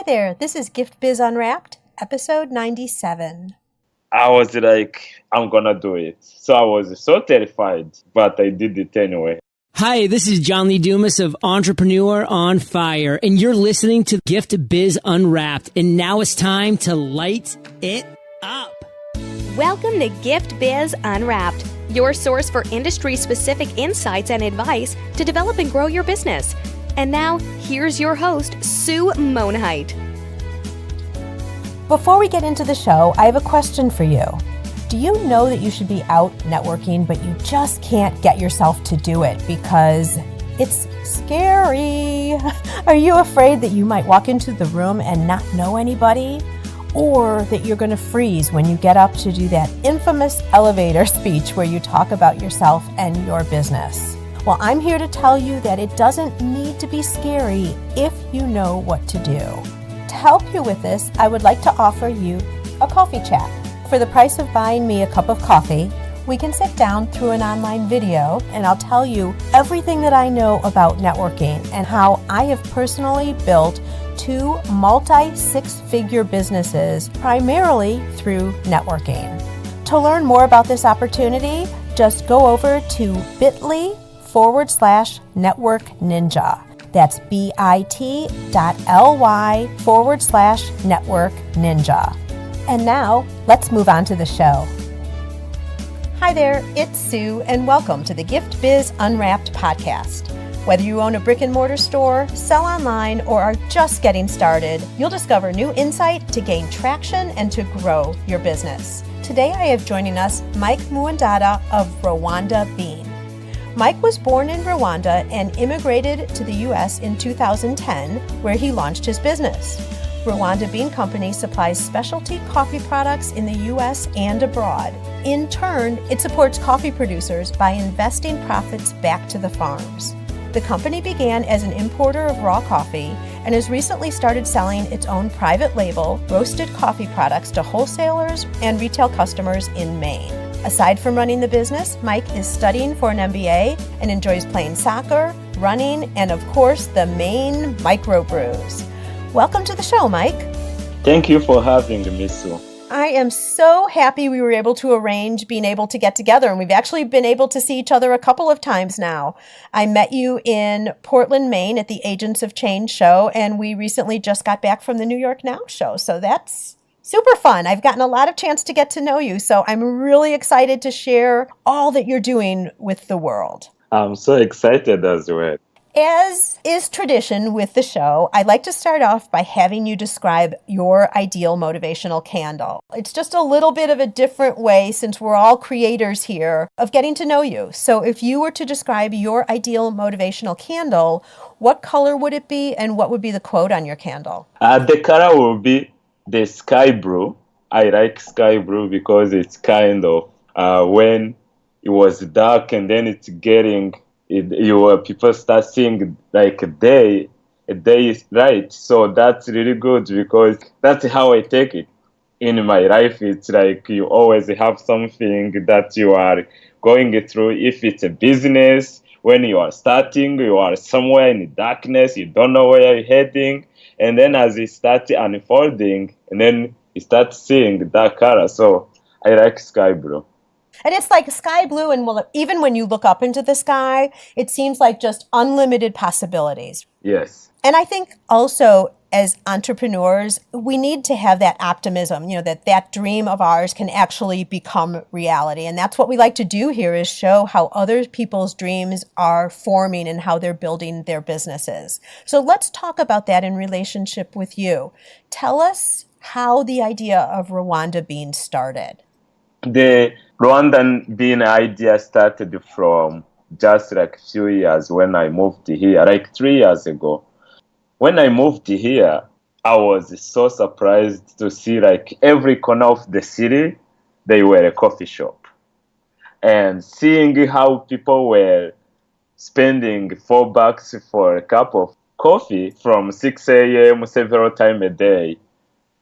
there, this is Gift Biz Unwrapped, episode 97. I was like, I'm gonna do it. So I was so terrified, but I did it anyway. Hi, this is John Lee Dumas of Entrepreneur on Fire, and you're listening to Gift Biz Unwrapped, and now it's time to light it up. Welcome to Gift Biz Unwrapped, your source for industry-specific insights and advice to develop and grow your business. And now, here's your host, Sue Monheit. Before we get into the show, I have a question for you. Do you know that you should be out networking, but you just can't get yourself to do it because it's scary? Are you afraid that you might walk into the room and not know anybody? Or that you're going to freeze when you get up to do that infamous elevator speech where you talk about yourself and your business? Well, I'm here to tell you that it doesn't need to be scary if you know what to do. To help you with this, I would like to offer you a coffee chat. For the price of buying me a cup of coffee, we can sit down through an online video and I'll tell you everything that I know about networking and how I have personally built 2 multi-six-figure businesses primarily through networking. To learn more about this opportunity, just go over to bit.ly/network ninja. That's bit.ly/network ninja. And now, let's move on to the show. Hi there, it's Sue, and welcome to the Gift Biz Unwrapped podcast. Whether you own a brick and mortar store, sell online, or are just getting started, you'll discover new insight to gain traction and to grow your business. Today I have joining us Mike Muenedata of Rwanda Bean. Mike was born in Rwanda and immigrated to the U.S. in 2010, where he launched his business. Rwanda Bean Company supplies specialty coffee products in the U.S. and abroad. In turn, it supports coffee producers by investing profits back to the farms. The company began as an importer of raw coffee and has recently started selling its own private label, roasted coffee products to wholesalers and retail customers in Maine. Aside from running the business, Mike is studying for an MBA and enjoys playing soccer, running, and of course, the Maine microbrews. Welcome to the show, Mike. Thank you for having me, Sue. I am so happy we were able to arrange being able to get together, and we've actually been able to see each other a couple of times now. I met you in Portland, Maine at the Agents of Change show, and we recently just got back from the New York Now show, so that's super fun. I've gotten a lot of chance to get to know you, so I'm really excited to share all that you're doing with the world. I'm so excited as well. As is tradition with the show, I'd like to start off by having you describe your ideal motivational candle. It's just a little bit of a different way, since we're all creators here, of getting to know you. So if you were to describe your ideal motivational candle, what color would it be and what would be the quote on your candle? The color will be the sky blue. I like sky blue because it's kind of when it was dark and then it's getting people start seeing like a day is right. So that's really good because that's how I take it in my life. It's like you always have something that you are going through. If it's a business, when you are starting, you are somewhere in the darkness, you don't know where you're heading, and then as it starts unfolding, and then you start seeing that color. So I like sky blue. And it's like sky blue, and even when you look up into the sky, it seems like just unlimited possibilities. Yes. And I think also as entrepreneurs, we need to have that optimism, that dream of ours can actually become reality. And that's what we like to do here, is show how other people's dreams are forming and how they're building their businesses. So let's talk about that in relationship with you. Tell us how the idea of Rwanda Bean started. The Rwandan Bean idea started from just like a few years when I moved here, like 3 years ago. When I moved here, I was so surprised to see like every corner of the city, they were a coffee shop. And seeing how people were spending $4 for a cup of coffee from 6 a.m. several times a day,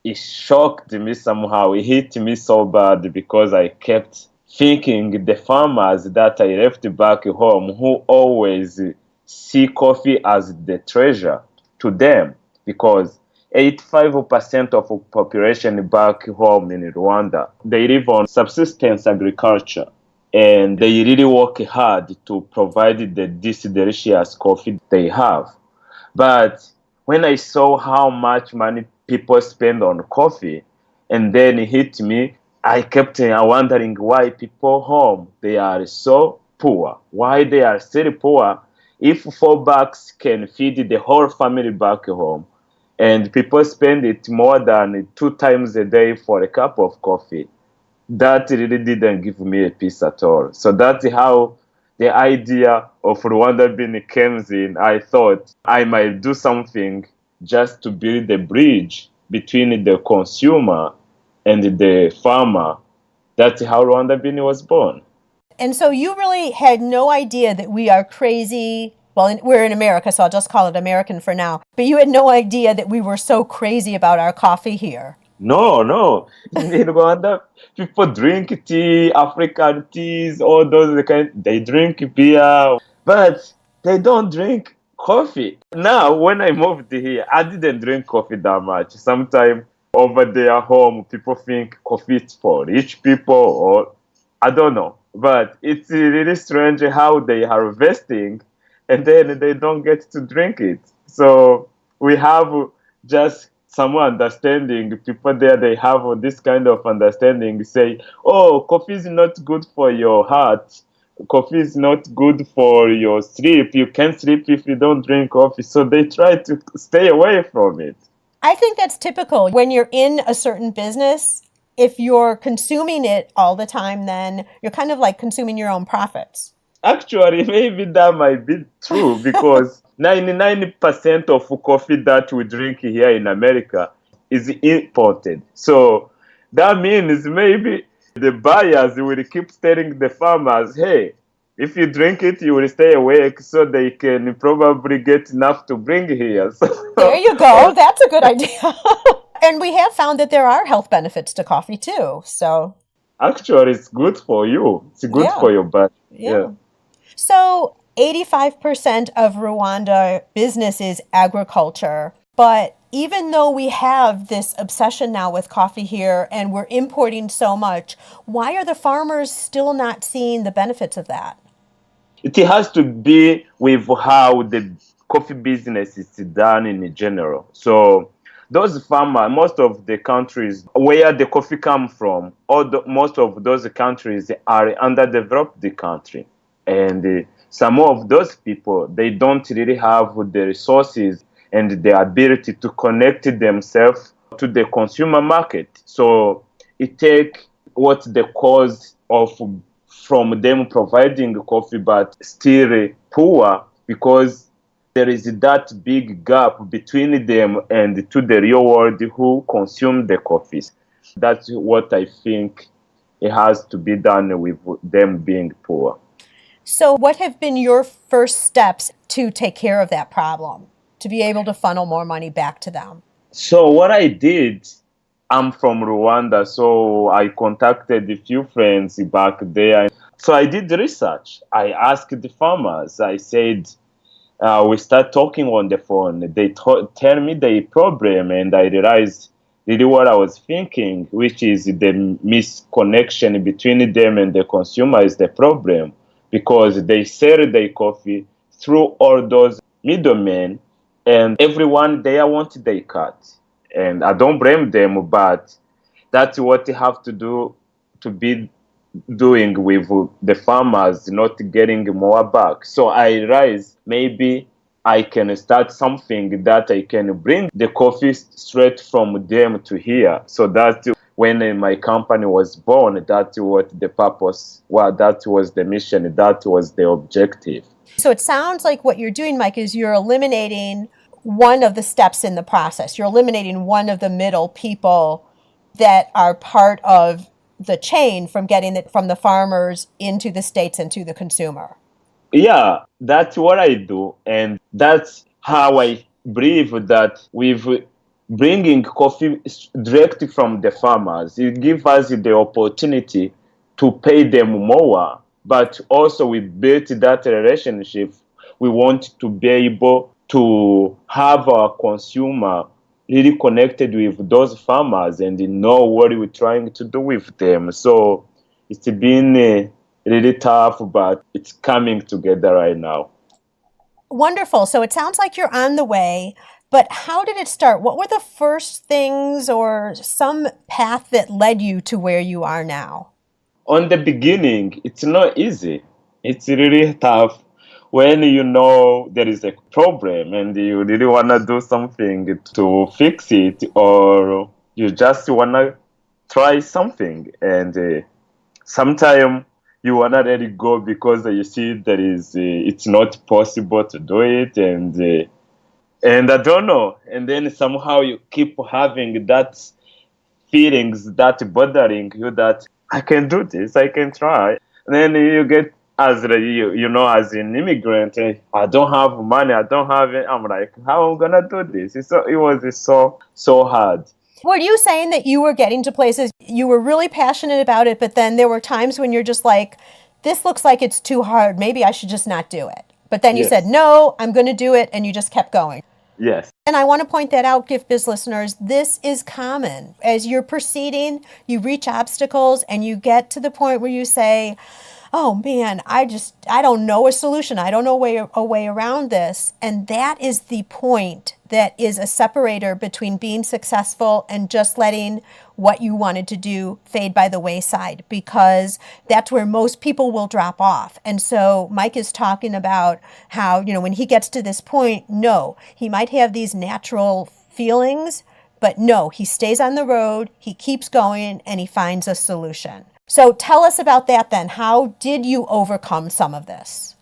it shocked me somehow. It hit me so bad because I kept thinking the farmers that I left back home who always see coffee as the treasure to them, because 85% of the population back home in Rwanda, they live on subsistence agriculture. And they really work hard to provide this delicious coffee they have. But when I saw how much money people spend on coffee, and then it hit me, I kept wondering why people home, they are so poor. Why they are still poor if $4 can feed the whole family back home. And people spend it more than 2 times a day for a cup of coffee. That really didn't give me a peace at all. So that's how the idea of Rwanda Bean came in. I thought I might do something just to build a bridge between the consumer and the farmer. That's how Rwanda Bean was born. And so you really had no idea that we are crazy. Well, we're in America, so I'll just call it American for now. But you had no idea that we were so crazy about our coffee here. No. In Rwanda, people drink tea, African teas, all those kind. They drink beer, but they don't drink coffee. Now, when I moved here, I didn't drink coffee that much. Sometimes over there home, people think coffee is for rich people, or I don't know. But it's really strange how they are harvesting, and then they don't get to drink it. So we have just some understanding. People there, they have this kind of understanding. Say, oh, coffee is not good for your heart. Coffee is not good for your sleep. You can't sleep if you don't drink coffee. So they try to stay away from it. I think that's typical. When you're in a certain business, if you're consuming it all the time, then you're kind of like consuming your own profits. Actually, maybe that might be true because 99% of coffee that we drink here in America is imported. So that means maybe the buyers will keep telling the farmers, hey, if you drink it, you will stay awake so they can probably get enough to bring here. So, there you go. That's a good idea. And we have found that there are health benefits to coffee too. So actually, it's good for you. It's good for your body. Yeah. So 85% of Rwanda business is agriculture. But even though we have this obsession now with coffee here and we're importing so much, why are the farmers still not seeing the benefits of that? It has to be with how the coffee business is done in general. So those farmers, most of the countries where the coffee comes from, most of those countries are underdeveloped country. And some of those people, they don't really have the resources and the ability to connect themselves to the consumer market. So it takes what the cause of from them providing coffee, but still poor because there is that big gap between them and to the real world who consume the coffees. That's what I think it has to be done with them being poor. So what have been your first steps to take care of that problem, to be able to funnel more money back to them? So what I did, I'm from Rwanda, so I contacted a few friends back there. So I did research. I asked the farmers. I said, we start talking on the phone. They tell me the problem, and I realized really what I was thinking, which is the misconnection between them and the consumer is the problem. Because they sell their coffee through all those middlemen, and everyone there wants their cut. And I don't blame them, but that's what they have to do to be doing with the farmers, not getting more back. So I realized maybe I can start something that I can bring the coffee straight from them to here. So that's when my company was born. That's what the purpose was. That was the mission. That was the objective. So it sounds like what you're doing, Mike, is you're eliminating one of the steps in the process. You're eliminating one of the middle people that are part of the chain from getting it from the farmers into the states and to the consumer. Yeah, that's what I do. And that's how I believe that with bringing coffee directly from the farmers, it gives us the opportunity to pay them more. But also we built that relationship. We want to be able to have our consumer really connected with those farmers and know what we're trying to do with them. So it's been really tough, but it's coming together right now. Wonderful. So it sounds like you're on the way, but how did it start? What were the first things or some path that led you to where you are now? On the beginning, it's not easy. It's really tough when you know there is a problem and you really want to do something to fix it, or you just want to try something. And sometimes you want to let it go because you see that it's not possible to do it. And I don't know. And then somehow you keep having that feelings that bothering you that I can do this, I can try. And then you get as an immigrant, I don't have money, I don't have it. I'm like, how am I gonna do this? It was so hard. Were you saying that you were getting to places, you were really passionate about it, but then there were times when you're just like, this looks like it's too hard. Maybe I should just not do it. But then you said, Yes, no, I'm going to do it. And you just kept going. yes. And I want to point that out, Gift Biz listeners. This is common. As you're proceeding, you reach obstacles and you get to the point where you say, oh man, I don't know a solution. I don't know a way around this. And that is the point that is a separator between being successful and just letting what you wanted to do fade by the wayside, because that's where most people will drop off. And so Mike is talking about how, when he gets to this point, no, he might have these natural feelings, but no, he stays on the road, he keeps going, and he finds a solution. So tell us about that then. How did you overcome some of this?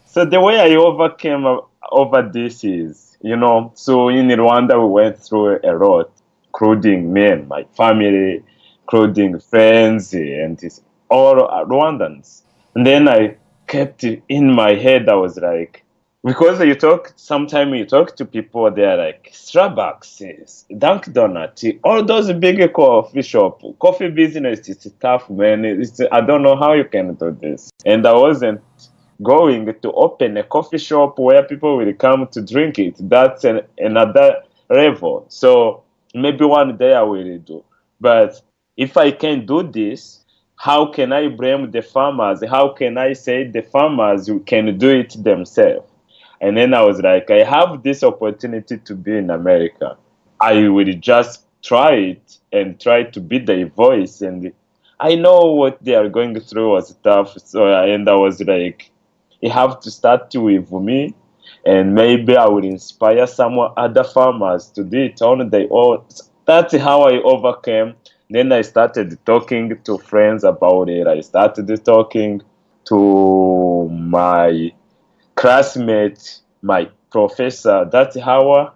So the way I overcame over this is, so in Rwanda we went through a lot, including me and my family, including friends, and it's all Rwandans. And then I kept it in my head. I was like, because sometimes you talk to people, they're like, Starbucks, Dunkin' Donut, all those big coffee shop, coffee business, it's tough, man. I don't know how you can do this. And I wasn't going to open a coffee shop where people will come to drink it. That's another level. So maybe one day I will do. But if I can do this, how can I blame the farmers? How can I say the farmers who can do it themselves? And then I was like, I have this opportunity to be in America. I will just try it and try to be their voice. And I know what they are going through was tough. And I was like, you have to start with me. And maybe I will inspire some other farmers to do it on their own. That's how I overcame. Then I started talking to friends about it. I started talking to my classmate, my professor. That's how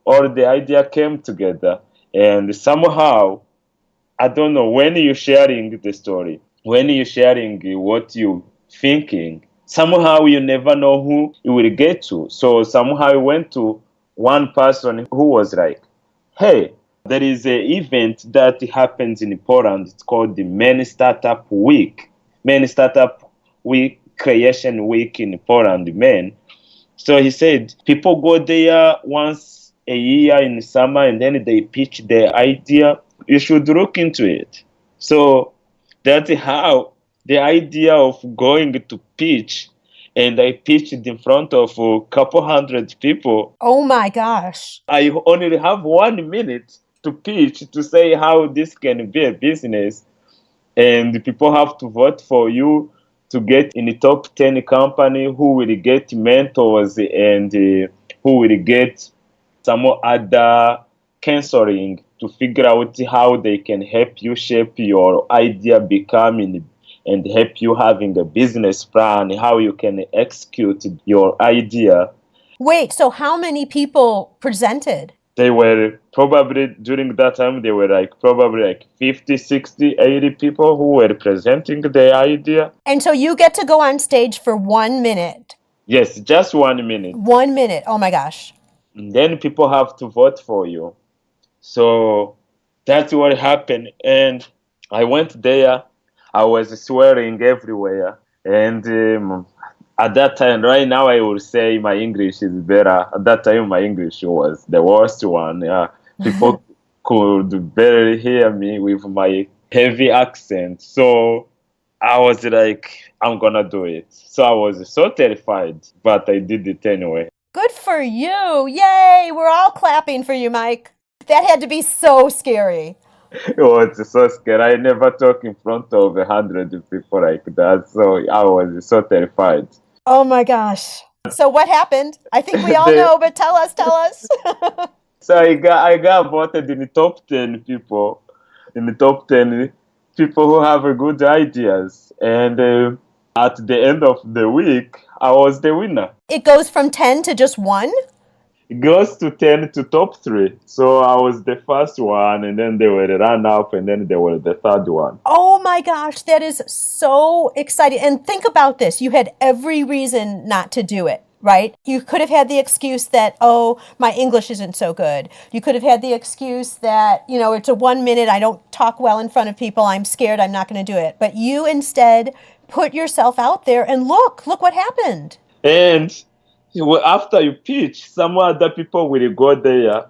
all the idea came together. And somehow, I don't know, when you're sharing the story, when you're sharing what you're thinking, somehow you never know who you will get to. So somehow I went to one person who was like, hey, there is an event that happens in Poland. It's called the Maine Startup Week. Maine Startup Week, Creation Week in Poland, Maine. So he said people go there once a year in summer and then they pitch their idea. You should look into it. So that's how the idea of going to pitch, and I pitched in front of a couple hundred people. Oh my gosh. I only have 1 minute to pitch to say how this can be a business, and people have to vote for you to get in the top 10 company who will get mentors and who will get some other counseling to figure out how they can help you shape your idea becoming and help you having a business plan, how you can execute your idea. Wait, so how many people presented? They were probably, during that time, they were probably 50, 60, 80 people who were presenting their idea. And so you get to go on stage for 1 minute. Yes, just 1 minute. 1 minute. Oh my gosh. And then people have to vote for you. So that's what happened. And I went there. I was swearing everywhere. And at that time, right now, I would say my English is better. At that time, my English was the worst one. Yeah. People could barely hear me with my heavy accent. So I was like, I'm gonna do it. So I was so terrified, but I did it anyway. Good for you. Yay. We're all clapping for you, Mike. That had to be so scary. It was so scary. I never talk in front of 100 people like that. So I was so terrified. Oh my gosh. So what happened? I think we all The- know, but tell us. so I got voted in the top 10 people, in the top 10 people who have good ideas. And at the end of the week, I was the winner. It goes from 10 to just 1? It goes to 10 to top 3. So I was the first one, and then they were the run-up, and then they were the third one. Oh my gosh, that is so exciting. And think about this. You had every reason not to do it, right? You could have had the excuse that, oh, my English isn't so good. You could have had the excuse that, it's a 1 minute, I don't talk well in front of people, I'm scared, I'm not going to do it. But you instead put yourself out there and look what happened. And after you pitch, some other people will go there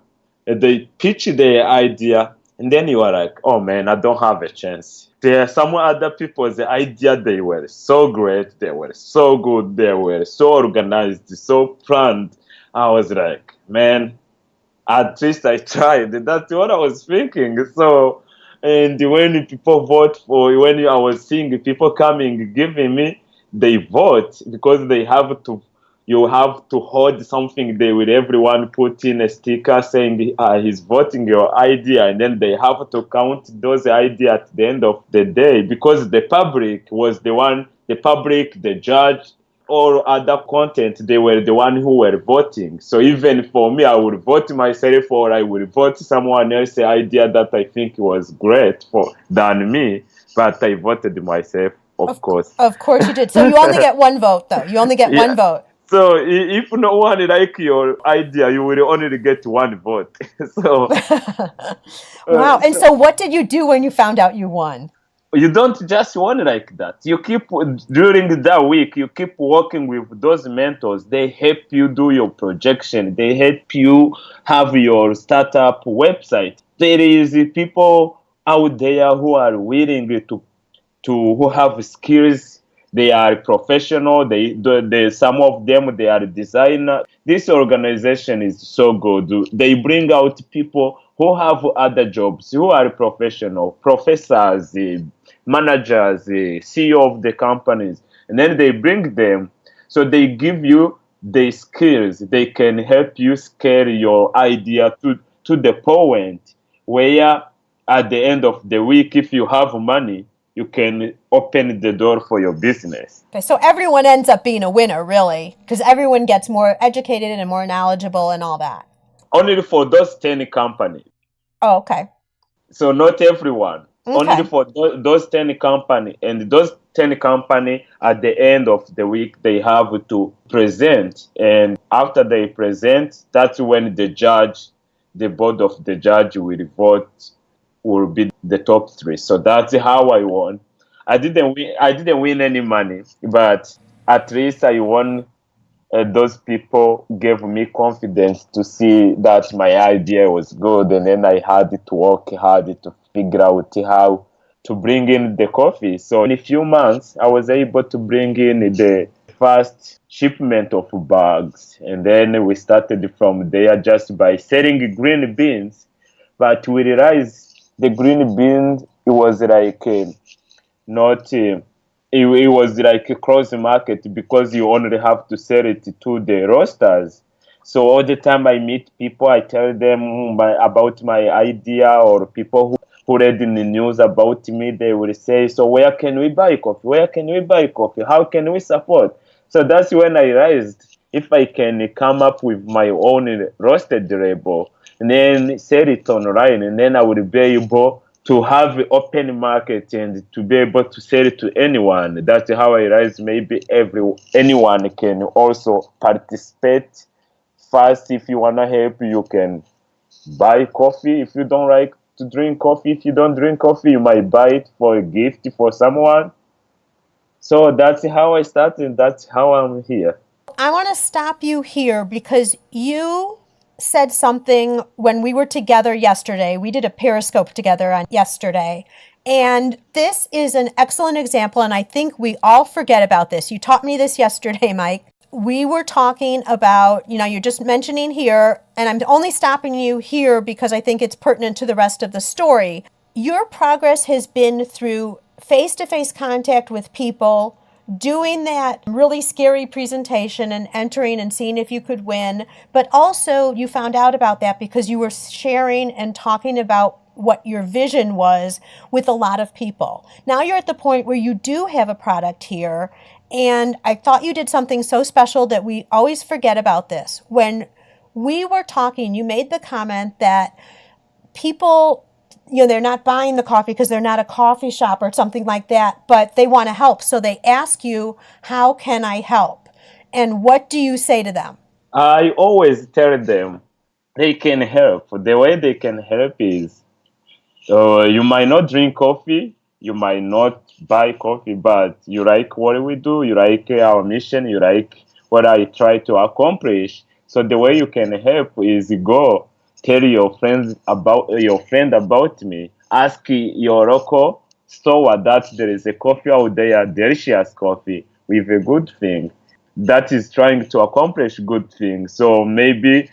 and they pitch their idea, and then you are like, oh man, I don't have a chance. There are some other people's idea, they were so great, they were so good, they were so organized, so planned. I was like, man, at least I tried. That's what I was thinking. So, and when people vote for, when I was seeing people coming, giving me, they vote because they have to, you have to hold something there with everyone put in a sticker saying he's voting your idea, and then they have to count those ideas at the end of the day because the public was the public, the judge, or other content, they were the one who were voting. So even for me, I would vote myself or I would vote someone else's idea that I think was great than me, but I voted myself, of course. Of course you did. So you only get one vote, though. You only get one vote. So if no one like your idea, you will only get one vote. So wow. And so what did you do when you found out you won? You don't just win like that. You keep, during that week, you keep working with those mentors. They help you do your projection. They help you have your startup website. There is people out there who are willing to who have skills. They are professional. They some of them, they are designer. This organization is so good. They bring out people who have other jobs, who are professional, professors, managers, CEO of the companies, and then they bring them. So they give you the skills. They can help you scale your idea to the point where at the end of the week, if you have money, you can open the door for your business. Okay, so everyone ends up being a winner, really, because everyone gets more educated and more knowledgeable and all that. Only for those 10 companies. Oh, okay. So not everyone. Okay. Only for those 10 companies. And those 10 companies, at the end of the week, they have to present. And after they present, that's when the board of the judge will vote, will be the top 3. So that's how I won. I didn't win any money, but at least I won. Those people gave me confidence to see that my idea was good, and then I had to work hard to figure out how to bring in the coffee. So in a few months, I was able to bring in the first shipment of bags, and then we started from there just by selling green beans. But we realized the green beans, it was like not. It was like a cross market because you only have to sell it to the roasters. So all the time I meet people, I tell them about my idea, or people who read in the news about me, they will say, so where can we buy coffee? Where can we buy coffee? How can we support? So that's when I realized if I can come up with my own roasted label and then sell it online, and then I would be able to have an open market and to be able to sell it to anyone. That's how I realized maybe anyone can also participate. First, if you want to help, you can buy coffee. If you don't like to drink coffee, if you don't drink coffee, you might buy it for a gift for someone. So that's how I started. That's how I'm here. I want to stop you here because you said something when we were together yesterday. We did a Periscope together on yesterday. And this is an excellent example, and I think we all forget about this. You taught me this yesterday, Mike. We were talking about, you're just mentioning here, and I'm only stopping you here because I think it's pertinent to the rest of the story. Your progress has been through face-to-face contact with people, doing that really scary presentation and entering and seeing if you could win. But also you found out about that because you were sharing and talking about what your vision was with a lot of people. Now you're at the point where you do have a product here. And I thought you did something so special that we always forget about this. When we were talking, you made the comment that people, they're not buying the coffee because they're not a coffee shop or something like that, but they want to help. So they ask you, how can I help? And what do you say to them? I always tell them they can help. The way they can help is, you might not drink coffee, you might not buy coffee, but you like what we do, you like our mission, you like what I try to accomplish. So the way you can help is go tell your friend about me. Ask your local store that there is a coffee out there, delicious coffee with a good thing that is trying to accomplish good things. So maybe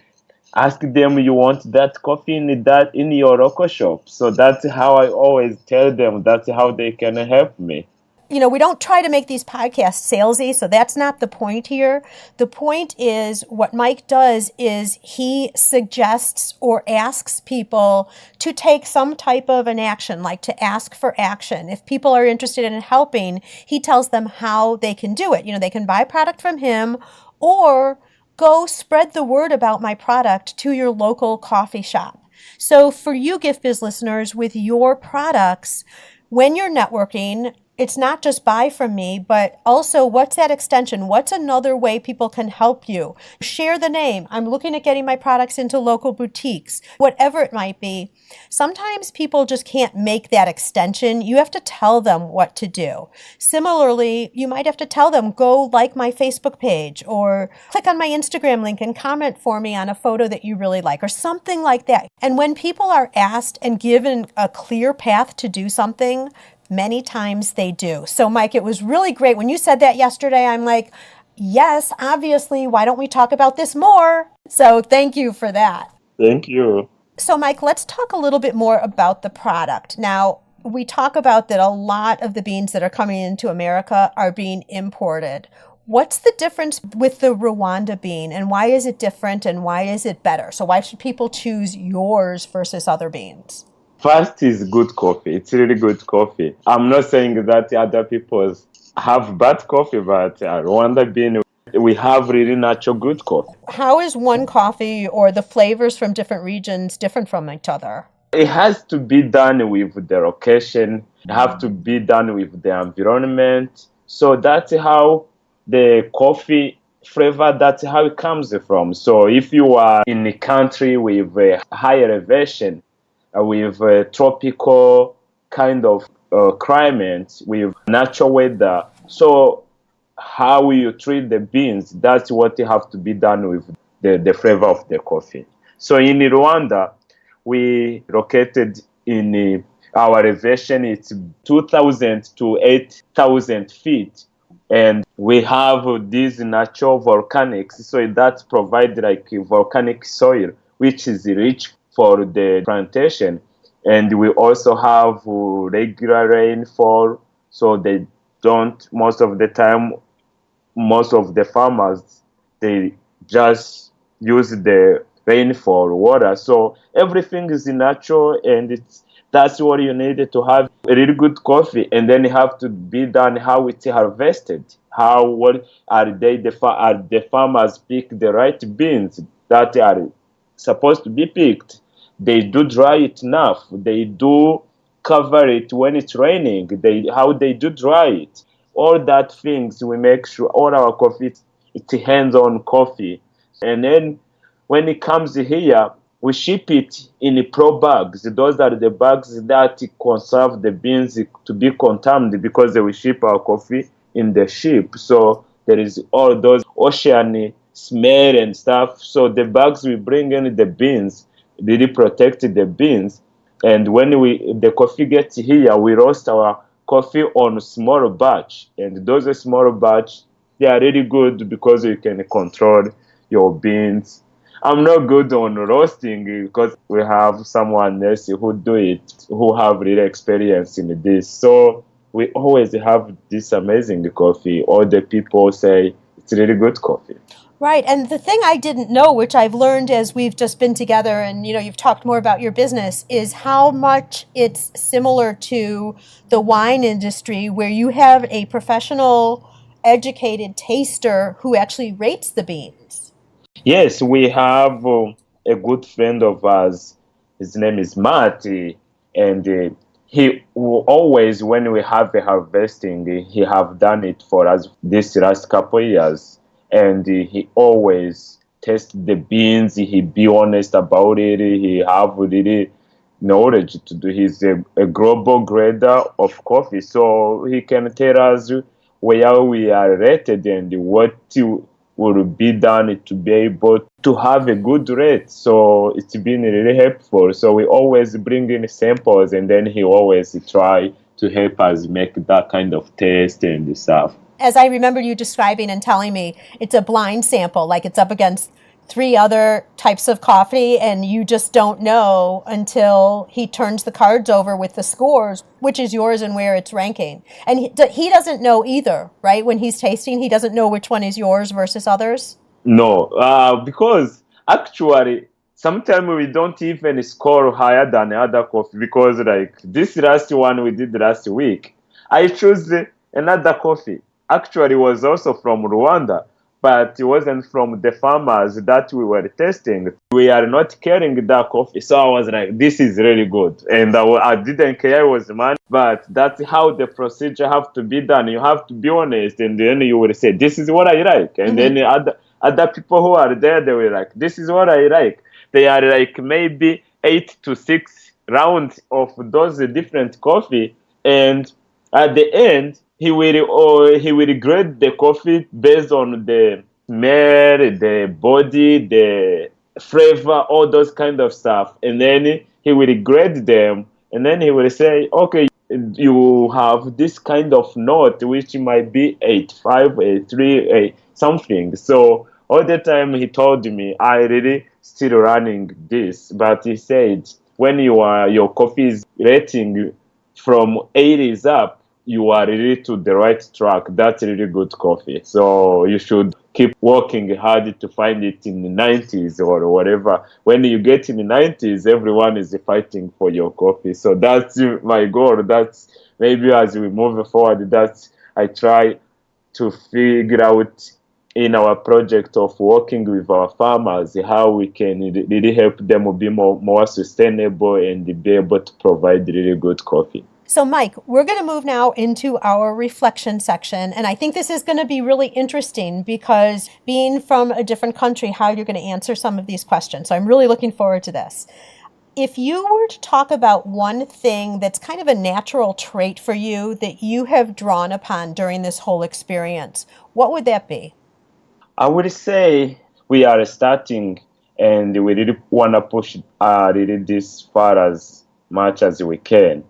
ask them you want that coffee in your local shop. So that's how I always tell them. That's how they can help me. We don't try to make these podcasts salesy, so that's not the point here. The point is what Mike does is he suggests or asks people to take some type of an action, like to ask for action. If people are interested in helping, he tells them how they can do it. They can buy product from him or go spread the word about my product to your local coffee shop. So for you Gift Biz listeners, with your products, when you're networking, it's not just buy from me, but also what's that extension? What's another way people can help you? Share the name. I'm looking at getting my products into local boutiques, whatever it might be. Sometimes people just can't make that extension. You have to tell them what to do. Similarly, you might have to tell them, go like my Facebook page or click on my Instagram link and comment for me on a photo that you really like or something like that. And when people are asked and given a clear path to do something, many times they do. So Mike, it was really great. When you said that yesterday, I'm like, yes, obviously, why don't we talk about this more? So thank you for that. Thank you. So Mike, let's talk a little bit more about the product. Now, we talk about that a lot of the beans that are coming into America are being imported. What's the difference with the Rwanda bean and why is it different and why is it better? So why should people choose yours versus other beans? First is good coffee. It's really good coffee. I'm not saying that other people have bad coffee, but Rwanda Bean, we have really natural good coffee. How is one coffee or the flavors from different regions different from each other? It has to be done with the location. It has to be done with the environment. So that's how the coffee flavor, that's how it comes from. So if you are in a country with a high elevation, with a tropical kind of climate, with natural weather. So how you treat the beans, that's what you have to be done with the flavor of the coffee. So in Rwanda, we located in our elevation, it's 2,000 to 8,000 feet. And we have these natural volcanics, so that provide like volcanic soil, which is rich for the plantation. And we also have regular rainfall, so they don't, most of the time, most of the farmers, they just use the rainfall water. So everything is natural, and that's what you need to have a really good coffee. And then you have to be done how it's harvested. What are the farmers pick the right beans that are supposed to be picked? They do dry it enough. They do cover it when it's raining. How they do dry it. All that things, we make sure all our coffee, it's hands-on coffee. And then when it comes here, we ship it in pro bags. Those are the bags that conserve the beans to be contaminated because we ship our coffee in the ship. So there is all those ocean smell and stuff. So the bags we bring in the beans really protect the beans. And when the coffee gets here, we roast our coffee on small batch. And those small batch, they are really good because you can control your beans. I'm not good on roasting because we have someone else who do it, who have really experience in this. So we always have this amazing coffee. All the people say it's really good coffee. Right. And the thing I didn't know, which I've learned as we've just been together and, you've talked more about your business, is how much it's similar to the wine industry where you have a professional, educated taster who actually rates the beans. Yes, we have a good friend of ours. His name is Marty, and he will always, when we have a harvesting, he have done it for us this last couple of years, and he always test the beans. He be honest about it. He have really knowledge to do. He's a global grader of coffee, so he can tell us where we are rated and what will be done to be able to have a good rate. So it's been really helpful. So we always bring in samples, and then he always try to help us make that kind of taste and stuff. As I remember you describing and telling me, it's a blind sample, like it's up against 3 other types of coffee, and you just don't know until he turns the cards over with the scores, which is yours and where it's ranking. And he doesn't know either, right? When he's tasting, he doesn't know which one is yours versus others? No, because actually, sometimes we don't even score higher than other coffee, because like this last one we did last week, I chose another coffee. Actually, it was also from Rwanda, but it wasn't from the farmers that we were testing. We are not carrying that coffee. So I was like, this is really good. And I didn't care it was money, but that's how the procedure have to be done. You have to be honest, and then you will say, this is what I like. And then other people who are there, they were like, this is what I like. They are like maybe 8 to 6 rounds of those different coffee. And at the end, he will grade the coffee based on the smell, the body, the flavor, all those kind of stuff. And then he will grade them, and then he will say, okay, you have this kind of note which might be 8.5, 8.3, 8 something. So all the time he told me, I really still running this, but he said when your coffee is rating from 80s up, you are really to the right track. That's really good coffee. So you should keep working hard to find it in the 90s or whatever. When you get in the 90s, everyone is fighting for your coffee. So that's my goal. That's maybe as we move forward, that's I try to figure out in our project of working with our farmers, how we can really help them be more sustainable and be able to provide really good coffee. So, Mike, we're going to move now into our reflection section. And I think this is going to be really interesting because being from a different country, how you're going to answer some of these questions. So I'm really looking forward to this. If you were to talk about one thing that's kind of a natural trait for you that you have drawn upon during this whole experience, what would that be? I would say we are starting and we really want to push really this far as much as we can.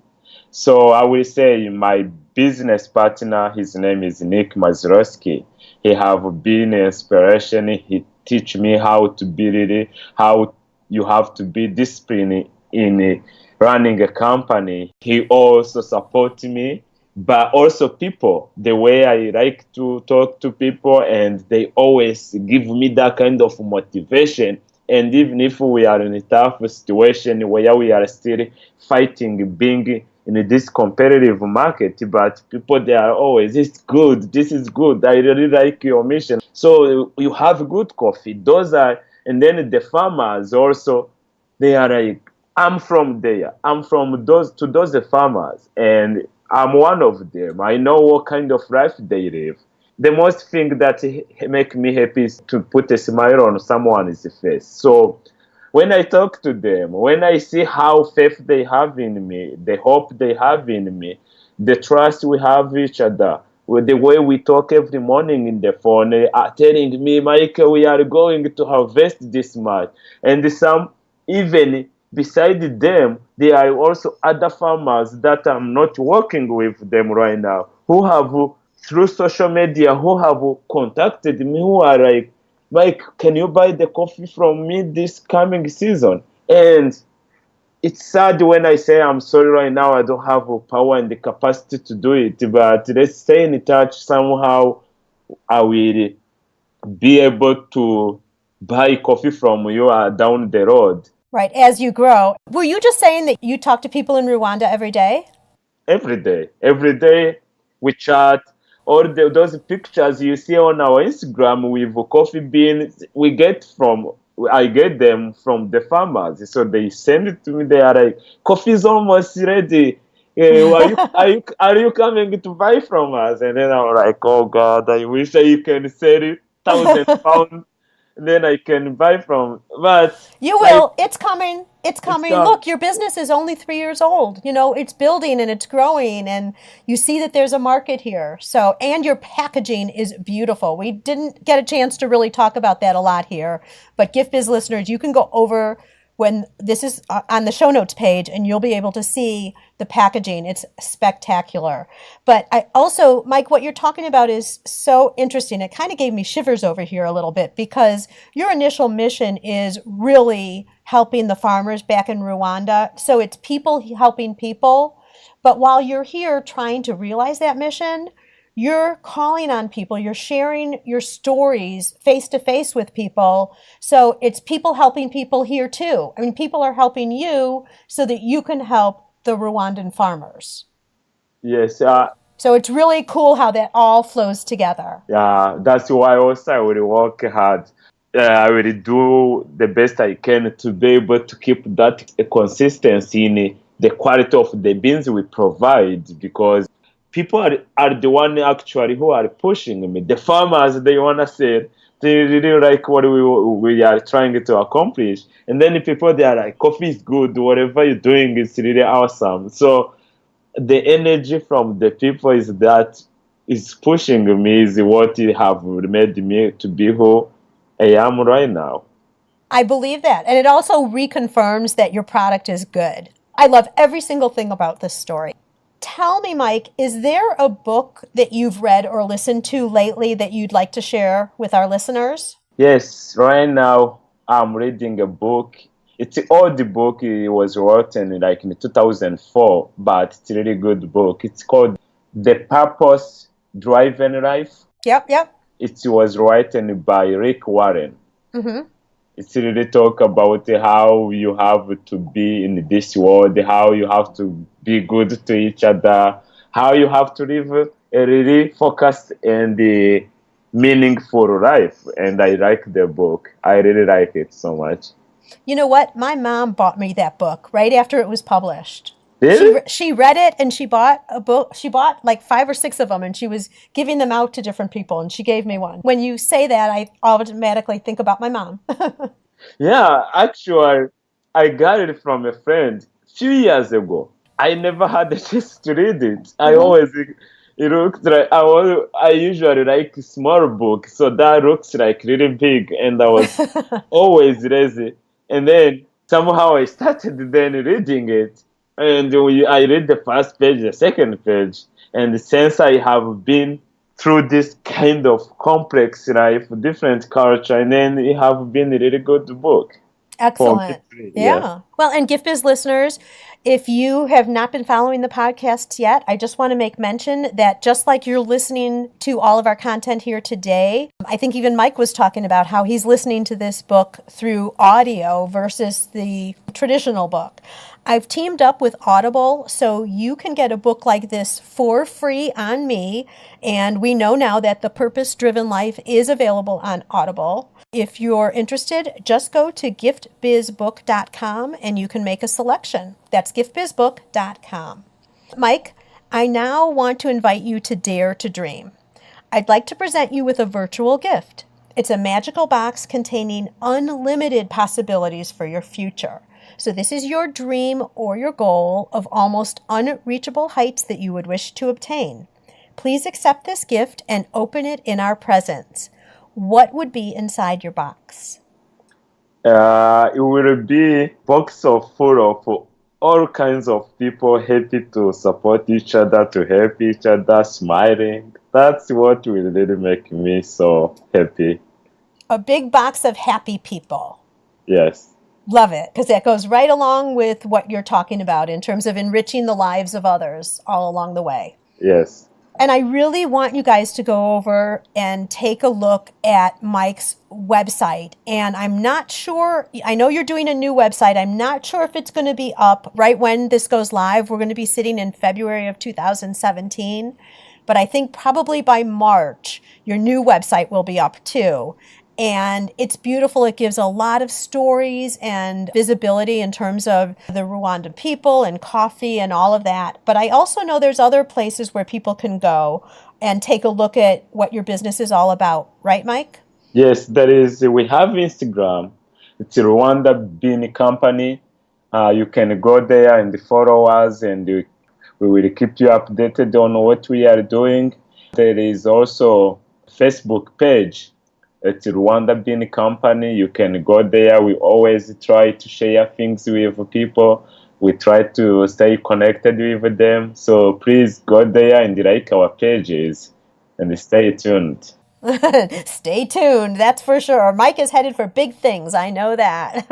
So I will say my business partner, his name is Nick Mazurowski. He have been an inspiration. He teach me how to be really, how you have to be disciplined in running a company. He also support me, but also people, the way I like to talk to people, and they always give me that kind of motivation. And even if we are in a tough situation where we are still fighting, being in this competitive market, but people, they are always, it's good, this is good, I really like your mission. So you have good coffee. Those are, and then the farmers also, they are like, I'm from there. I'm from those farmers, and I'm one of them. I know what kind of life they live. The most thing that make me happy is to put a smile on someone's face. So when I talk to them, when I see how faith they have in me, the hope they have in me, the trust we have each other, with the way we talk every morning in the phone, telling me, Mike, we are going to harvest this much. And some, even beside them, there are also other farmers that I'm not working with them right now, who have, through social media, who have contacted me, who are like, Mike, can you buy the coffee from me this coming season? And it's sad when I say I'm sorry right now, I don't have the power and the capacity to do it, but let's stay in touch. Somehow I will be able to buy coffee from you down the road. Right, as you grow. Were you just saying that you talk to people in Rwanda every day? Every day. Every day we chat. All those pictures you see on our Instagram with coffee beans, I get them from the farmers. So they send it to me. They are like, coffee is almost ready. Are you coming to buy from us? And then I'm like, oh God, I wish I can sell it £1,000. Then I can buy from. But You like, will. It's coming. It's coming. come. Look, your business is only 3 years old. You know, it's building and it's growing, and you see that there's a market here. So, and your packaging is beautiful. We didn't get a chance to really talk about that a lot here, but Gift Biz listeners, you can go over when this is on the show notes page and you'll be able to see the packaging. It's spectacular. But I also, Mike, what you're talking about is so interesting. It kind of gave me shivers over here a little bit because your initial mission is really helping the farmers back in Rwanda. So it's people helping people. But while you're here trying to realize that mission, you're calling on people, you're sharing your stories face to face with people. So it's people helping people here too. I mean, people are helping you so that you can help the Rwandan farmers. Yes. So it's really cool how that all flows together. Yeah, that's why also I will work hard. I will do the best I can to be able to keep that consistency in the quality of the beans we provide, because people are the one actually who are pushing me. The farmers, they want to say, they really like what we are trying to accomplish. And then the people, they are like, coffee is good, whatever you're doing is really awesome. So the energy from the people is pushing me, is what have made me to be who I am right now. I believe that. And it also reconfirms that your product is good. I love every single thing about this story. Tell me, Mike, is there a book that you've read or listened to lately that you'd like to share with our listeners? Yes, right now I'm reading a book. It's an old book. It was written like in 2004, but it's a really good book. It's called The Purpose Driven Life. Yep. It was written by Rick Warren. Mm-hmm. It's really talk about how you have to be in this world, how you have to be good to each other, how you have to live a really focused and meaningful life. And I like the book. I really like it so much. You know what? My mom bought me that book right after it was published. Really? She read it and she bought a book. She bought like 5 or 6 of them and she was giving them out to different people and she gave me one. When you say that, I automatically think about my mom. Yeah, actually, I got it from a friend a few years ago. I never had the chance to read it. It looks like, I usually like small books, so that looks like really big, and I was always lazy. And then somehow I started then reading it, and I read the first page, the second page, and since I have been through this kind of complex life, different culture, and then it have been a really good book. Excellent. Yeah. Well, and Gift Biz listeners, if you have not been following the podcast yet, I just want to make mention that just like you're listening to all of our content here today, I think even Mike was talking about how he's listening to this book through audio versus the traditional book. I've teamed up with Audible, so you can get a book like this for free on me. And we know now that The Purpose Driven Life is available on Audible. If you're interested, just go to giftbizbook.com and you can make a selection. That's giftbizbook.com. Mike, I now want to invite you to Dare to Dream. I'd like to present you with a virtual gift. It's a magical box containing unlimited possibilities for your future. So this is your dream or your goal of almost unreachable heights that you would wish to obtain. Please accept this gift and open it in our presence. What would be inside your box? It will be box of full of all kinds of people happy to support each other, to help each other, smiling. That's what will really make me so happy. A big box of happy people. Yes. Love it, because that goes right along with what you're talking about in terms of enriching the lives of others all along the way. Yes. And I really want you guys to go over and take a look at Mike's website. And I'm not sure, I know you're doing a new website. I'm not sure if it's going to be up right when this goes live. We're going to be sitting in February of 2017. But I think probably by March, your new website will be up too. And it's beautiful. It gives a lot of stories and visibility in terms of the Rwanda people and coffee and all of that. But I also know there's other places where people can go and take a look at what your business is all about. Right, Mike? Yes, there is. We have Instagram. It's Rwanda Bean Company. You can go there and follow us, and we will keep you updated on what we are doing. There is also a Facebook page. It's Rwanda Bean Company. You can go there. We always try to share things with people. We try to stay connected with them. So please go there and like our pages and stay tuned. Stay tuned. That's for sure. Mike is headed for big things. I know that.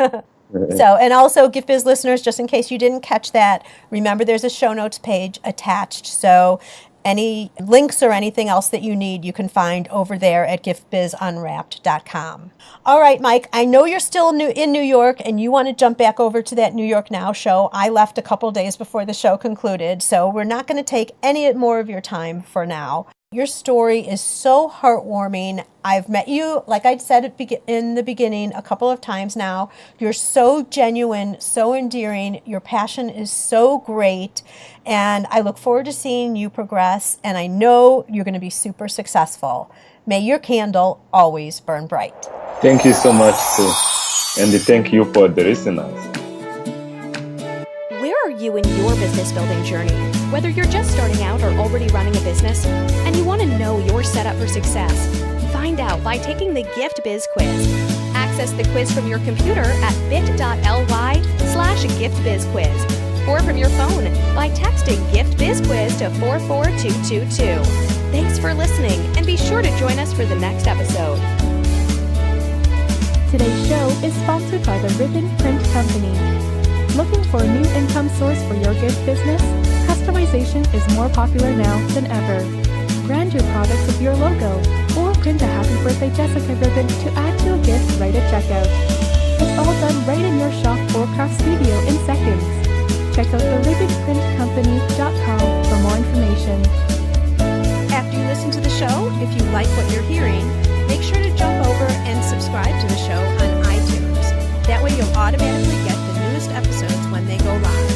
So, and also Gift Biz listeners, just in case you didn't catch that, remember there's a show notes page attached. So any links or anything else that you need, you can find over there at giftbizunwrapped.com. All right, Mike, I know you're still in New York and you want to jump back over to that New York Now show. I left a couple days before the show concluded, so we're not going to take any more of your time for now. Your story is so heartwarming. I've met you, like I said in the beginning, a couple of times now. You're so genuine, so endearing. Your passion is so great. And I look forward to seeing you progress. And I know you're going to be super successful. May your candle always burn bright. Thank you so much, Sue. And thank you for the listeners. Where are you in your business building journey? Whether you're just starting out or already running a business and you want to know you're set up for success, find out by taking the Gift Biz quiz. Access the quiz from your computer at bit.ly/giftbizquiz or from your phone by texting Gift Biz Quiz to 44222. Thanks for listening and be sure to join us for the next episode. Today's show is sponsored by the Ribbon Print Company. Looking for a new income source for your gift business? Customization is more popular now than ever. Brand your products with your logo, or print a Happy Birthday Jessica ribbon to add to a gift right at checkout. It's all done right in your shop or craft studio in seconds. Check out theribbonprintcompany.com for more information. After you listen to the show, if you like what you're hearing, make sure to jump over and subscribe to the show on iTunes. That way you'll automatically get the newest episodes when they go live.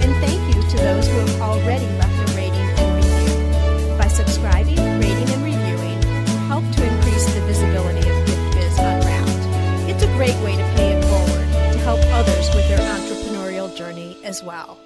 And thank you to those who have already left a rating and review. By subscribing, rating, and reviewing, you help to increase the visibility of Gift Biz Unwrapped. It's a great way to pay it forward to help others with their entrepreneurial journey as well.